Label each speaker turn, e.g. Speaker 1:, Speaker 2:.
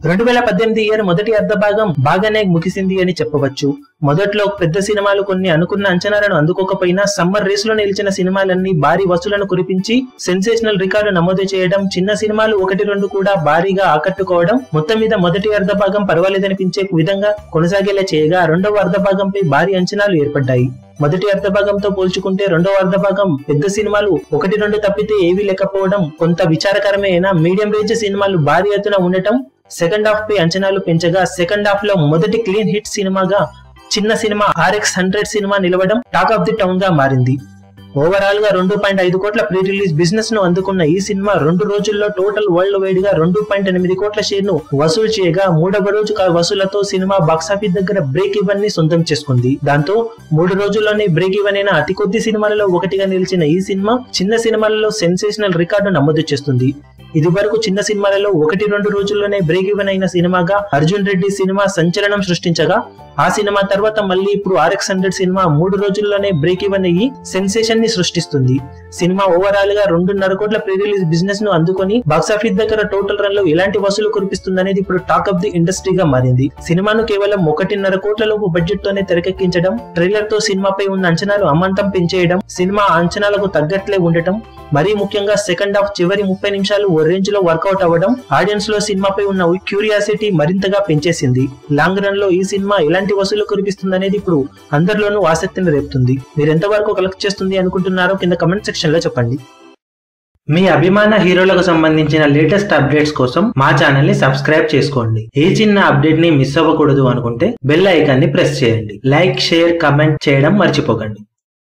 Speaker 1: 2018 year మొదటి అర్ధ భాగం బాగానే ముగిసింది అని చెప్పవచ్చు. మొదట్లో పెద్ద సినిమాలు కొన్ని అనుకున్న అంచనాలను అందుకోకపోయినా సమ్మర్ రేస్ లో నిలిచిన సినిమాలన్నీ భారీ వసూలను కురిపించి సెన్సేషనల్ రికార్డు నమోదు చేయడం, చిన్న సినిమాలు 1-2 కూడా భారీగా ఆకట్టుకోవడం, మొత్తం మీద మొదటి అర్ధ భాగం పర్వాలేదనిపించే విధంగా కొనసాగేలా చేయగా రెండవ అర్ధ భాగంపై భారీ అంచనాలు ఏర్పడ్డాయి. మొదటి అర్ధ భాగంతో పోల్చుకుంటే రెండవ అర్ధ భాగం పెద్ద సినిమాలు 1-2 తప్పితే ఏవీ లేకపోవడం కొంత విచారకరమే అయినా మీడియం రేంజ్ సినిమాలు భారీ ఎత్తున ఉండటం సెకండ్ హాఫ్ పై అంచనాలు పెంచగా సెకండ్ హాఫ్ లో మొదటి క్లీన్ హిట్ సినిమాగా చిన్న సినిమా RX100 సినిమా నిలవడం టాక్ ఆఫ్ ది టౌన్ గా మారింది. ఓవరాల్ గా 2.5 కోట్ల ప్రీ రిలీజ్ బిజినెస్ ను అందుకున్న ఈ సినిమా 2 రోజుల్లో టోటల్ వరల్డ్ వైడ్ గా 2.8 కోట్ల షేర్ ను వసూలు చేయగా మూడవ రోజు వసూలతో సినిమా బాక్సాఫీస్ దగ్గర బ్రేక్ ఈవెన్ ని సొంతం చేసుకుంది. దాంతో 3 రోజుల్లోనే బ్రేక్ ఈవెన్ అయిన అతి కొద్ది సినిమాలలో ఒకటిగా నిలిచిన ఈ సినిమా చిన్న సినిమాలలో సెన్సేషనల్ రికార్డు నమోదు చేస్తుంది. ఇది వరకు చిన్న సినిమాలలో 1-2 రోజుల్లోనే బ్రేక్ ఈవెన్ అయిన సినిమాగా అర్జున్ రెడ్డి సినిమా సంచలనం సృష్టించగా, ఆ సినిమా తర్వాత మళ్ళీ ఇప్పుడు RX100 సినిమా 3 రోజుల్లోనే బ్రేక్ ఈవెన్ అయ్యి సెన్సేషన్ ని సృష్టిస్తుంది. సినిమా ఓవరాల్ గా 2.5 కోట్ల ప్రీ రిలీజ్ బిజినెస్ ను అందుకొని బాక్సాఫీస్ దగ్గర టోటల్ రన్ లో ఎలాంటి వసూలు కురిపిస్తుందనేది ఇప్పుడు టాక్ ఆఫ్ ది ఇండస్ట్రీగా మారింది. సినిమాను కేవలం 1.5 కోట్ల లోపు బడ్జెట్ తోనే తెరకెక్కించడం, ట్రైలర్ తో సినిమాపై ఉన్న అంచనాలు అమాంతం పెంచేయడం, సినిమా అంచనాలకు తగ్గట్లే ఉండటం, మరీ ముఖ్యంగా సెకండ్ హాఫ్ చివరి 30 నిమిషాలు ఓ రేంజ్ లో వర్కౌట్ అవ్వడం ఆడియన్స్ లో సినిమాపై ఉన్న క్యూరియాసిటీ మరింతగా పెంచేసింది. లాంగ్ రన్ లో ఈ సినిమా ఎలాంటి వసూలు కురిపిస్తుందనేది ఇప్పుడు అందరిలోనూ ఆసక్తిని రేపుతుంది. మీరు ఎంతవరకు కలెక్ట్ చేస్తుంది అనుకుంటున్నారో కింద కమెంట్ సెక్షన్ లో చెప్పండి. మీ అభిమాన హీరోలకు సంబంధించిన లేటెస్ట్ అప్డేట్స్ కోసం మా ఛానల్ ని సబ్స్క్రైబ్ చేసుకోండి. ఏ చిన్న అప్డేట్ ని మిస్ అవ్వకూడదు అనుకుంటే బెల్ ఐకాన్ ని ప్రెస్ చేయండి. లైక్, షేర్, కమెంట్ చేయడం మర్చిపోకండి.